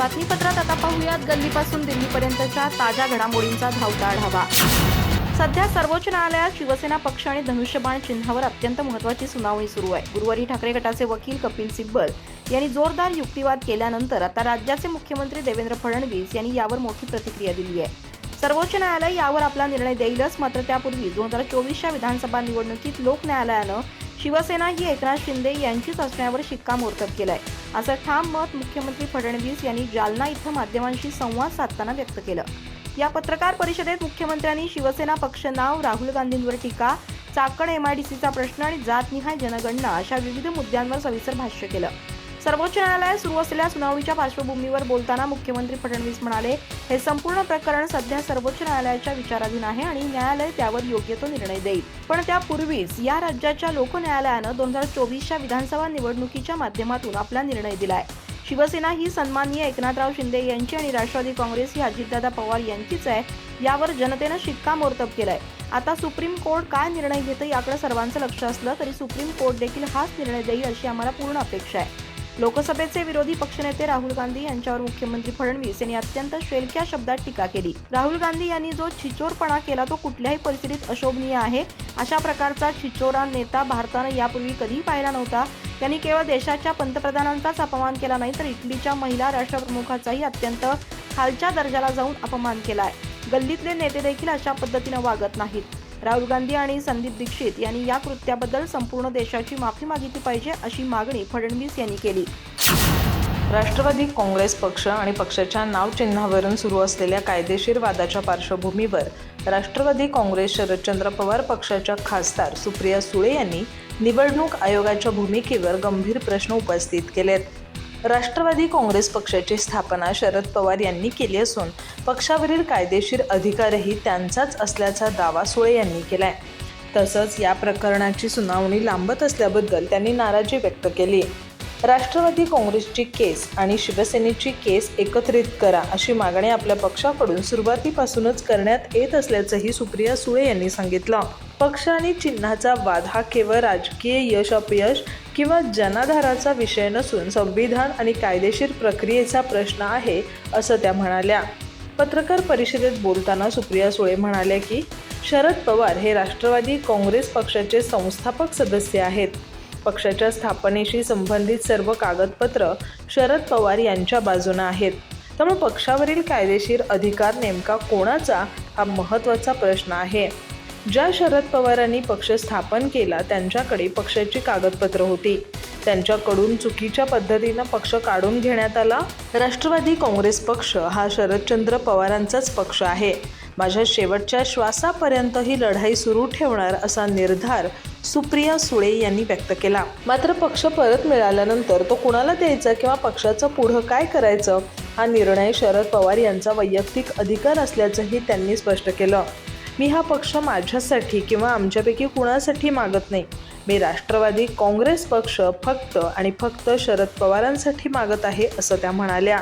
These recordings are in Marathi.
बातमीपत्रात आता पाहूयात गल्लीपासून दिल्लीपर्यंतच्या ताज्या घडामोडींचा धावता आढावा। सध्या सर्वोच्च न्यायालयात शिवसेना पक्ष आणि धनुष्यबाण चिन्हावर अत्यंत महत्त्वाची सुनावणी सुरू आहे। गुरुवारी ठाकरे गटाचे वकील कपिल सिब्बल यांनी जोरदार युक्तिवाद केल्यानंतर आता राज्याचे मुख्यमंत्री देवेंद्र फडणवीस यांनी यावर मोठी प्रतिक्रिया दिली आहे। सर्वोच्च न्यायालय यावर आपला निर्णय देईलच, मात्र त्यापूर्वी 2024च्या विधानसभा निवडणुकीत लोक न्यायालयानं शिवसेना ही एकनाथ शिंदे यांचीच असण्यावर शिक्कामोर्तब केलंय, असं ठाम मत मुख्यमंत्री फडणवीस यांनी जालना इथं माध्यमांशी संवाद साधताना व्यक्त केलं। या पत्रकार परिषदेत मुख्यमंत्र्यांनी शिवसेना पक्ष नाव, राहुल गांधींवर टीका, चाकण एमआयडीसीचा प्रश्न आणि जातनिहाय जनगणना अशा विविध मुद्द्यांवर सविस्तर भाष्य केलं। सर्वोच्च न्यायालयात सुरू असलेल्या सुनावणीच्या पार्श्वभूमीवर बोलताना मुख्यमंत्री फडणवीस म्हणाले, हे संपूर्ण प्रकरण सध्या सर्वोच्च न्यायालयाच्या विचाराधीन आहे आणि न्यायालय त्यावर योग्य तो निर्णय देईल। पण त्यापूर्वीच या राज्याच्या लोक न्यायालयानं 2024च्या विधानसभा निवडणुकीच्या माध्यमातून आपला निर्णय दिलाय। शिवसेना ही सन्माननीय एकनाथराव शिंदे यांची आणि राष्ट्रवादी काँग्रेस ही अजितदादा पवार यांचीच आहे, यावर जनतेनं शिक्कामोर्तब केलाय। आता सुप्रीम कोर्ट काय निर्णय घेतं याकडे सर्वांचं लक्ष असलं तरी सुप्रीम कोर्ट देखील हाच निर्णय देईल अशी आम्हाला पूर्ण अपेक्षा आहे। लोकसभेचे विरोधी पक्षनेते राहुल गांधी यांच्यावर मुख्यमंत्री फडणवीस यांनी अत्यंत शेलक्या शब्दात टीका केली। राहुल गांधी यांनी जो छिचोरपणा केला तो कुठल्याही परिस्थितीत अशोभनीय आहे। अशा प्रकारचा छिचोरा नेता भारतानं यापूर्वी कधीही पाहिला नव्हता। त्यांनी केवळ देशाच्या पंतप्रधानांचाच अपमान केला नाही तर इटलीच्या महिला राष्ट्रप्रमुखाचाही अत्यंत खालच्या दर्जाला जाऊन अपमान केलाय। गल्लीतले नेते देखील अशा पद्धतीनं वागत नाहीत। राहुल गांधी आणि संदीप दीक्षित यांनी या कृत्याबद्दल संपूर्ण देशाची माफी मागितली पाहिजे अशी मागणी फडणवीस यांनी केली। राष्ट्रवादी काँग्रेस पक्ष आणि पक्षाच्या नाव चिन्हावरून सुरू असलेल्या कायदेशीर वादाच्या पार्श्वभूमीवर राष्ट्रवादी काँग्रेस शरदचंद्र पवार पक्षाच्या खासदार सुप्रिया सुळे यांनी निवडणूक आयोगाच्या भूमिकेवर गंभीर प्रश्न उपस्थित केलेत। राष्ट्रवादी काँग्रेस पक्षाची स्थापना शरद पवार यांनी केली असून पक्षावरील कायदेशीर अधिकारही त्यांचाच असल्याचा दावा सुळे यांनी केलाय। तसंच या प्रकरणाची सुनावणी लांबत असल्याबद्दल त्यांनी नाराजी व्यक्त केली। राष्ट्रवादी काँग्रेसची केस आणि शिवसेनेची केस एकत्रित करा अशी मागणी आपल्या पक्षाकडून सुरुवातीपासूनच करण्यात येत असल्याचंही सुप्रिया सुळे यांनी सांगितलं। पक्ष आणि चिन्हाचा वाद हा केवळ राजकीय यश अपयश किंवा जनाधाराचा विषय नसून संविधान आणि कायदेशीर प्रक्रियेचा प्रश्न आहे असं त्या म्हणाल्या। पत्रकार परिषदेत बोलताना सुप्रिया सुळे म्हणाल्या की शरद पवार हे राष्ट्रवादी काँग्रेस पक्षाचे संस्थापक सदस्य आहेत। पक्षाच्या स्थापनेशी संबंधित सर्व कागदपत्र शरद पवार यांच्या बाजूने आहेत, त्यामुळे पक्षावरील कायदेशीर अधिकार नेमका कोणाचा हा महत्त्वाचा प्रश्न आहे। ज्या शरद पवारांनी पक्ष स्थापन केला त्यांच्याकडे पक्षाची कागदपत्र होती, त्यांच्याकडून चुकीच्या पद्धतीनं पक्ष काढून घेण्यात आला। राष्ट्रवादी काँग्रेस पक्ष हा शरदचंद्र पवारांचाच पक्ष आहे। माझ्या शेवटच्या श्वासापर्यंत ही लढाई सुरू ठेवणार असा निर्धार सुप्रिया सुळे यांनी व्यक्त केला। मात्र पक्ष परत मिळाल्यानंतर तो कुणाला द्यायचा किंवा पक्षाचं पुढं काय करायचं हा निर्णय शरद पवार यांचा वैयक्तिक अधिकार असल्याचंही त्यांनी स्पष्ट केलं। मी हा पक्ष माझ्यासाठी किंवा आमच्यापैकी कुणासाठी मागत नाही। मी राष्ट्रवादी काँग्रेस पक्ष फक्त आणि फक्त शरद पवारांसाठी मागत आहे असं त्या म्हणाल्या।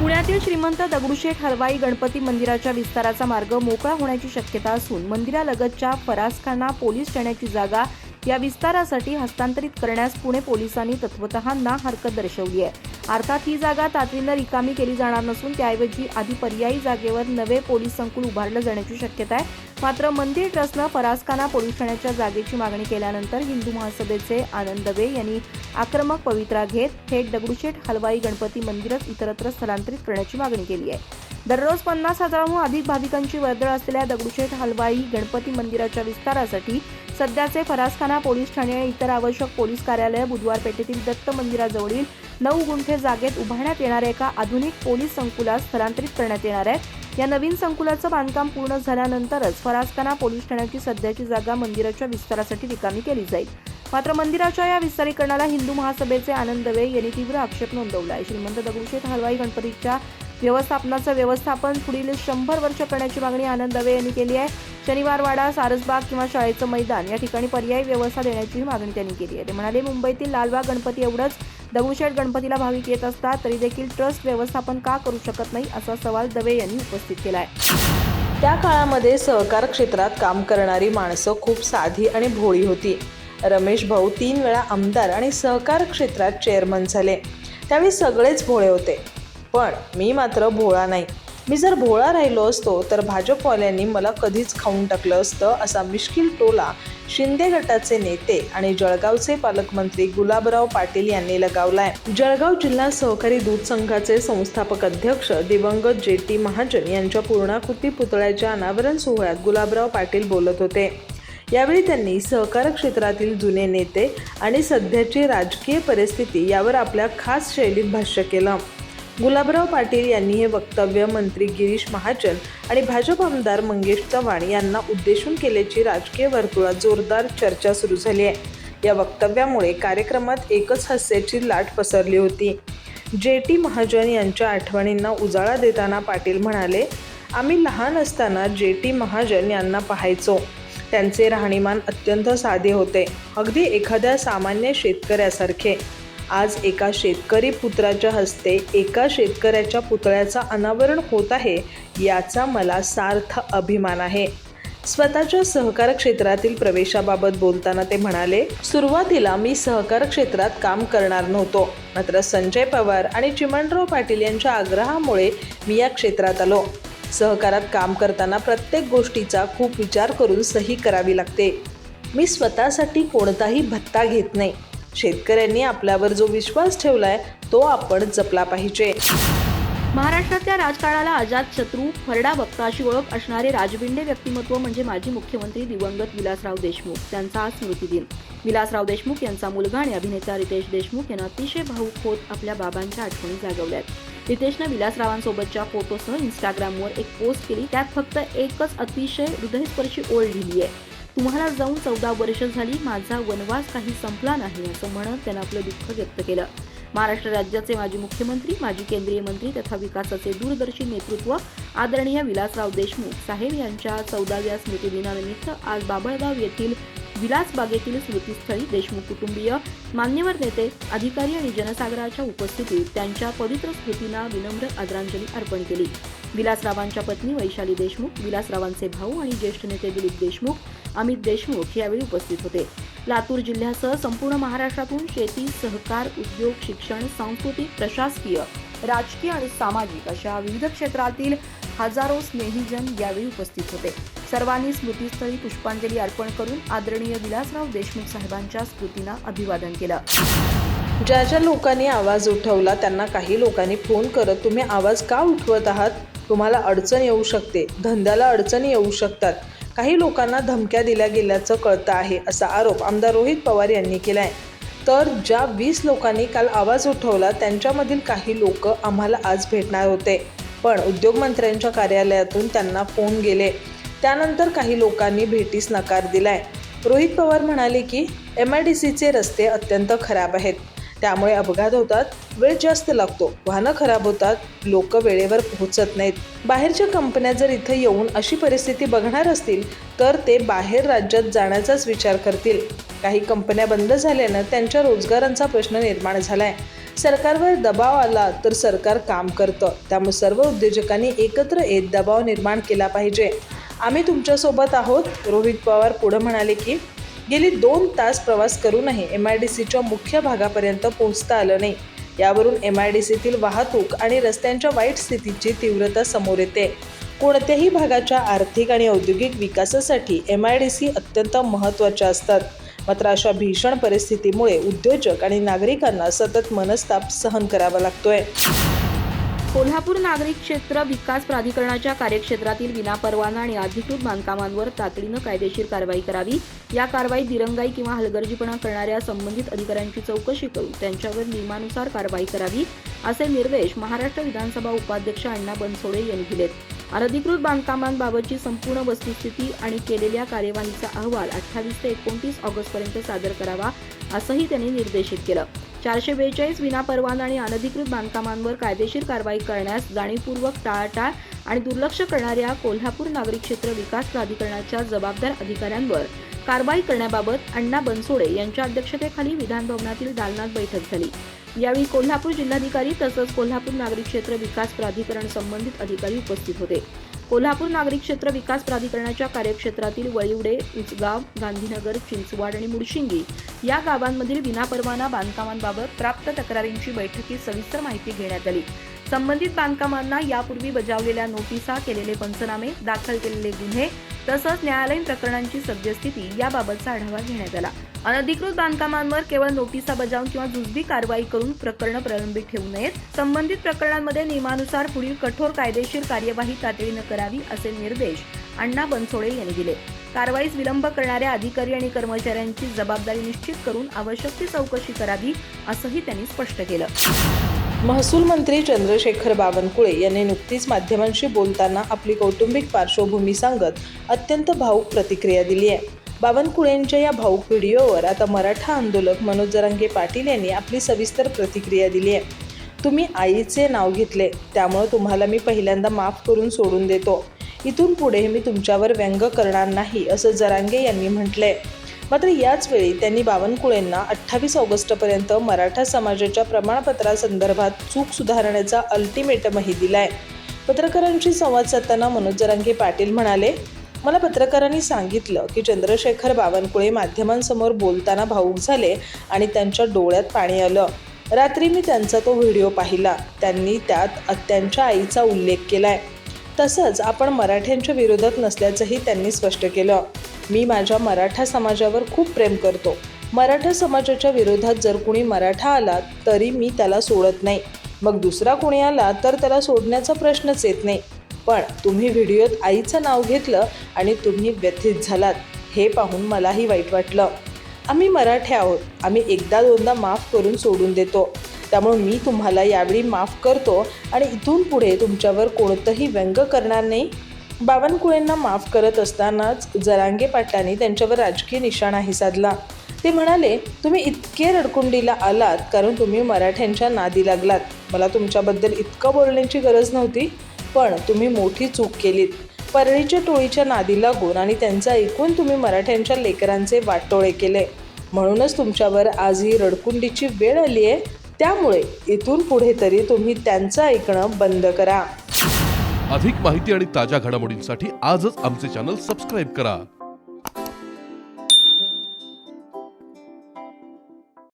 पुण्यातील श्रीमंत दगडूशेठ हलवाई गणपती मंदिराच्या विस्ताराचा मार्ग मोकळा होण्याची शक्यता असून मंदिरालगतच्या फरासखाना पोलीस ठाण्याची जागा या विस्तारासाठी हस्तांतरित करण्यास पुणे पोलिसांनी तत्वतः ना हरकत दर्शवली आहे। अर्थात ही जागा तातडीनं रिकामी केली जाणार नसून त्याऐवजी आधी पर्यायी जागेवर नवे पोलीस संकुल उभारलं जाण्याची शक्यता आहे। मात्र मंदिर ट्रस्टनं फरासखाना पोलीस ठाण्याच्या जागेची मागणी केल्यानंतर हिंदू महासभेचे आनंद दवे यांनी आक्रमक पवित्रा घेत थेट दगडूशेठ हलवाई गणपती मंदिरच इतरत्र स्थलांतरित करण्याची मागणी केली आहे। दररोज 50,000हून अधिक भाविकांची वर्दळ असलेल्या दगडूशेठ हलवाई गणपती मंदिराच्या विस्तारासाठी सध्याचे फरासखाना पोलीस ठाणे आणि इतर आवश्यक पोलीस कार्यालय बुधवार पेठेतील दत्त मंदिराजवळील 9 गुंठे जागेत उभारण्यात येणाऱ्या एका आधुनिक पोलीस संकुलात स्थलांतरित करण्यात येणार आहे। या नवीन संकुलाचं बांधकाम पूर्ण झाल्यानंतरच फरासखाना पोलीस ठाण्याची सध्याची जागा मंदिराच्या विस्तारासाठी रिकामी केली जाईल। मात्र मंदिराच्या या विस्तारीकरणाला हिंदू महासभेचे आनंद दवे यांनी तीव्र आक्षेप नोंदवला आहे। श्रीमंत दगडूशेठ हलवाई गणपतीच्या व्यवस्थापनाचं व्यवस्थापन पुढील 100 वर्ष करण्याची मागणी आनंद दवे यांनी केली आहे। शनिवारवाडा, सारसबाग किंवा शाळेचं मैदान या ठिकाणी पर्यायी व्यवस्था देण्याची मागणी त्यांनी केली आहे। ते म्हणाले, मुंबईतील लालबाग गणपती एवढंच दगडूशेठ गणपतीला भाविक येत असतात तरी देखील ट्रस्ट व्यवस्थापन का करू शकत नाही असा सवाल दवे यांनी उपस्थित केला आहे। त्या काळामध्ये सहकार क्षेत्रात काम करणारी माणसं खूप साधी आणि भोळी होती। रमेश भाऊ 3 वेळा आमदार आणि सहकार क्षेत्रात चेअरमन झाले, त्यावेळी सगळेच भोळे होते। पण मी मात्र भोळा नाही. मी जर भोळा राहिलो असतो तर भाजपवाल्यांनी मला कधीच खाऊन टाकलं असतं, असा मिश्किल टोला शिंदे गटाचे नेते आणि जळगावचे पालकमंत्री गुलाबराव पाटील यांनी लगावलाय. जळगाव जिल्हा सहकारी दूध संघाचे संस्थापक अध्यक्ष दिवंगत JT महाजन यांच्या पूर्णाकृती पुतळ्याच्या अनावरण सोहळ्यात गुलाबराव पाटील बोलत होते. यावेळी त्यांनी सहकार क्षेत्रातील जुने नेते आणि सध्याची राजकीय परिस्थिती यावर आपल्या खास शैलीत भाष्य केलं. गुलाबराव पाटील यांनी हे वक्तव्य मंत्री गिरीश महाजन आणि भाजप आमदार मंगेश चव्हाण यांना उद्देशून केल्याची राजकीय वर्तुळात जोरदार चर्चा सुरू झाली आहे. या वक्तव्यामुळे कार्यक्रमात एकच हास्याची लाट पसरली होती. JT महाजन यांच्या आठवणींना उजाळा देताना पाटील म्हणाले, आम्ही लहान असताना JT महाजन यांना पाहायचो. त्यांचे राहणीमान अत्यंत साधे होते, अगदी एखाद्या सामान्य शेतकऱ्यासारखे. आज एका शेतकरी पुत्राच्या हस्ते एका शेतकऱ्याच्या पुतळ्याचा अनावरण होत आहे, याचा मला सार्थ अभिमान आहे. स्वतःच्या सहकार क्षेत्रातील प्रवेशाबाबत बोलताना ते म्हणाले, सुरुवातीला मी सहकार क्षेत्रात काम करणार नव्हतो, मात्र संजय पवार आणि चिमणराव पाटील यांच्या आग्रहामुळे मी या क्षेत्रात आलो. सहकारात काम करताना प्रत्येक गोष्टीचा खूप विचार करून सही करावी लागते. मी स्वतःसाठी कोणताही भत्ता घेत नाही. शेतकऱ्यांनी आपल्यावर जो विश्वास ठेवलाय तो आपण जपला पाहिजे. महाराष्ट्रातल्या राजकारणाला अजातशत्रू, फरडा वक्ता अशी ओळख असणारे राजबिंडे व्यक्तिमत्व म्हणजे माजी मुख्यमंत्री दिवंगत विलासराव देशमुख. त्यांचा आज स्मृतिदिन. विलासराव देशमुख यांचा मुलगा आणि अभिनेता रितेश देशमुख यांना अतिशय भावुक होत आपल्या बाबांच्या आठवणी जागवल्यात. रितेशनं विलासरावांसोबतच्या फोटोसह इंस्टाग्रामवर एक पोस्ट केली. त्यात फक्त एकच अतिशय हृदयस्पर्शी ओळ लिहिली आहे, तुम्हाला जाऊन 14 वर्ष झाली, माझा वनवास काही संपला नाही, असं म्हणत त्यानं आपलं दुःख व्यक्त केलं. महाराष्ट्र राज्याचे माजी मुख्यमंत्री, माजी केंद्रीय मंत्री तथा विकासाचे दूरदर्शी नेतृत्व आदरणीय विलासराव देशमुख साहेब यांच्या 14व्या स्मृतिदिनानिमित्त आज बाभळगाव येथील विलासबागेतील स्मृतीस्थळी देशमुख कुटुंबीय, मान्यवर नेते, अधिकारी आणि जनसागराच्या उपस्थितीत त्यांच्या पवित्र स्मृतींना विनम्र आदरांजली अर्पण केली. विलासरावांच्या पत्नी वैशाली देशमुख, विलासरावांचे भाऊ आणि ज्येष्ठ नेते दिलीप देशमुख, अमित देशमुख यावेळी उपस्थित होते. लातूर जिल्ह्यासह संपूर्ण महाराष्ट्रातून शेती, सहकार, उद्योग, शिक्षण, सांस्कृतिक, प्रशासकीय, राजकीय आणि सामाजिक अशा विविध क्षेत्रातील हजारो स्नेहीजन यावेळी उपस्थित होते. सर्वांनी स्मृतीस्थळी पुष्पांजली अर्पण करून आदरणीय विलासराव देशमुख साहेबांच्या स्मृतींना अभिवादन केलं. ज्या ज्या लोकांनी आवाज उठवला त्यांना काही लोकांनी फोन करत तुम्ही आवाज का उठवत आहात, तुम्हाला अडचण येऊ शकते, धंद्याला अडचणी येऊ शकतात, काही लोकांना धमक्या दिल्या गेल्याचं कळतं आहे, असा आरोप आमदार रोहित पवार यांनी केला आहे. तर ज्या 20 लोकांनी काल आवाज उठवला त्यांच्यामधील काही लोक आम्हाला आज भेटणार होते, पण उद्योगमंत्र्यांच्या कार्यालयातून त्यांना फोन गेले. त्यानंतर काही लोकांनी भेटीस नकार दिलाय. रोहित पवार म्हणाले की MIDCचे रस्ते अत्यंत खराब आहेत, त्यामुळे अपघात होतात, वेळ जास्त लागतो, वाहनं खराब होतात, लोक वेळेवर पोहोचत नाहीत. बाहेरच्या कंपन्या जर इथं येऊन अशी परिस्थिती बघणार असतील तर ते बाहेर राज्यात जाण्याचाच विचार करतील. काही कंपन्या बंद झाल्यानं त्यांच्या रोजगारांचा प्रश्न निर्माण झालाय. सरकारवर दबाव आला तर सरकार काम करतं, त्यामुळे सर्व उद्योजकांनी एकत्र येत दबाव निर्माण केला पाहिजे. आम्ही तुमच्यासोबत आहोत. रोहित पवार पुढे म्हणाले की गेली 2 तास प्रवास करूनही MIDCच्या मुख्य भागापर्यंत पोहोचता आलं नाही. यावरून MIDCतील वाहतूक आणि रस्त्यांच्या वाईट स्थितीची तीव्रता समोर येते. कोणत्याही भागाच्या आर्थिक आणि औद्योगिक विकासासाठी MIDC अत्यंत महत्त्वाच्या असतात. मात्र अशा भीषण परिस्थितीमुळे उद्योजक आणि नागरिकांना सतत मनस्ताप सहन करावा लागतोय. कोल्हापूर नागरिक क्षेत्र विकास प्राधिकरणाच्या कार्यक्षेत्रातील विनापरवाना आणि अधिकृत बांधकामांवर तातडीनं कायदेशीर कारवाई करावी. या कारवाईत दिरंगाई किंवा हलगर्जीपणा करणाऱ्या संबंधित अधिकाऱ्यांची चौकशी करून त्यांच्यावर नियमानुसार कारवाई करावी, असे निर्देश महाराष्ट्र विधानसभा उपाध्यक्ष अण्णा बनसोडे यांनी दिलेत. अनधिकृत बांधकामांबाबतची संपूर्ण वस्तुस्थिती आणि केलेल्या कार्यवाहीचा अहवाल 28 ते 29 ऑगस्टपर्यंत सादर करावा, असंही त्यांनी निर्देशित केलं. 442 विनापरवाना आणि अनधिकृत बांधकामांवर कायदेशीर कारवाई करण्यास जाणीवपूर्वक टाळाटाळ आणि दुर्लक्ष करणाऱ्या कोल्हापूर नागरिक क्षेत्र विकास प्राधिकरणाच्या जबाबदार अधिकाऱ्यांवर कारवाई करण्याबाबत अण्णा बनसोडे यांच्या अध्यक्षतेखाली विधानभवनातील दालनात बैठक झाली. यावेळी कोल्हापूर जिल्हाधिकारी तसंच कोल्हापूर नागरिक क्षेत्र विकास प्राधिकरण संबंधित अधिकारी उपस्थित होते. कोल्हापूर नागरिक क्षेत्र विकास प्राधिकरणाच्या कार्यक्षेत्रातील वळिवडे, उचगाव, गांधीनगर, चिंचवाड आणि मुडशिंगी या गावांमधील विनापरवाना बांधकामांबाबत प्राप्त तक्रारींची बैठकीत सविस्तर माहिती घेण्यात आली. संबंधित बांधकामांना यापूर्वी बजावलेल्या नोटिसा, केलेले पंचनामे, दाखल केलेले गुन्हे तसंच न्यायालयीन प्रकरणांची सद्यस्थिती याबाबतचा आढावा घेण्यात आला. अनधिकृत बांधकामांवर केवळ नोटिसा बजावून किंवा जुजबी कारवाई करून प्रकरणं प्रलंबित ठेवू नयेत. संबंधित प्रकरणांमध्ये नियमानुसार पुढील कठोर कायदेशीर कार्यवाही तातडीनं करावी असे निर्देश अण्णा बनसोडे यांनी दिले. कारवाईस विलंब करणाऱ्या अधिकारी आणि कर्मचाऱ्यांची जबाबदारी निश्चित करून आवश्यक ती चौकशी करावी असंही त्यांनी स्पष्ट केलं. महसूल मंत्री चंद्रशेखर बावनकुळे यांनी नुकतीच माध्यमांशी बोलताना आपली कौटुंबिक पार्श्वभूमी सांगत अत्यंत भावूक प्रतिक्रिया दिली आहे. बावनकुळेंच्या या भावूक व्हिडिओवर आता मराठा आंदोलक मनोज जरांगे पाटील यांनी आपली सविस्तर प्रतिक्रिया दिली आहे. तुम्ही आईचे नाव घेतले, त्यामुळे तुम्हाला मी पहिल्यांदा माफ करून सोडून देतो. इथून पुढे मी तुमच्यावर व्यंग करणार नाही असं जरांगे यांनी म्हटलंय. मात्र याच वेळी त्यांनी बावनकुळेंना 28 ऑगस्टपर्यंत मराठा समाजाच्या प्रमाणपत्रासंदर्भात चूक सुधारण्याचा अल्टिमेटमही दिलाय. पत्रकारांशी संवाद साधताना मनोज जरांगे पाटील म्हणाले, मला पत्रकारांनी सांगितलं की चंद्रशेखर बावनकुळे माध्यमांसमोर बोलताना भावूक झाले आणि त्यांच्या डोळ्यात पाणी आलं. रात्री मी त्यांचा तो व्हिडिओ पाहिला. त्यांनी त्यात त्यांच्या आईचा उल्लेख केलाय. तसंच आपण मराठ्यांच्या विरोधात नसल्याचंही त्यांनी स्पष्ट केलं. मी माझ्या मराठा समाजावर खूप प्रेम करतो. मराठा समाजाच्या विरोधात जर कुणी मराठा आला तरी मी त्याला सोडत नाही. मग दुसरा कुणी आला तर त्याला सोडण्याचा प्रश्नच येत नाही. पण तुम्ही व्हिडिओत आईचं नाव घेतलं आणि तुम्ही व्यथित झालात. हे पाहून मलाही वाईट वाटलं. आम्ही मराठे आहोत. आम्ही एकदा दोनदा माफ करून सोडून देतो. त्यामुळे मी तुम्हाला यावेळी माफ करतो आणि इथून पुढे तुमच्यावर कोणतंही व्यंग करणार नाही. बावनकुळेंना माफ करत असतानाच जरांगे पाटलांनी त्यांच्यावर राजकीय निशाणाही साधला. ते म्हणाले, तुम्ही इतके रडकुंडीला आलात कारण तुम्ही मराठ्यांच्या नादी लागलात. मला तुमच्याबद्दल इतकं बोलण्याची गरज नव्हती, पण तुम्ही मोठी चूक केलीत. परळीच्या टोळीच्या नादी लागून आणि त्यांचं ऐकून तुम्ही मराठ्यांच्या लेकरांचे वाटोळे केले. म्हणूनच तुमच्यावर आज ही रडकुंडीची वेळ आली आहे. त्यामुळे इथून पुढे तरी तुम्ही त्यांचं ऐकणं बंद करा. अधिक माहिती आणि ताज्या घडामोडींसाठी आजच आमचे चॅनल सबस्क्राईब करा.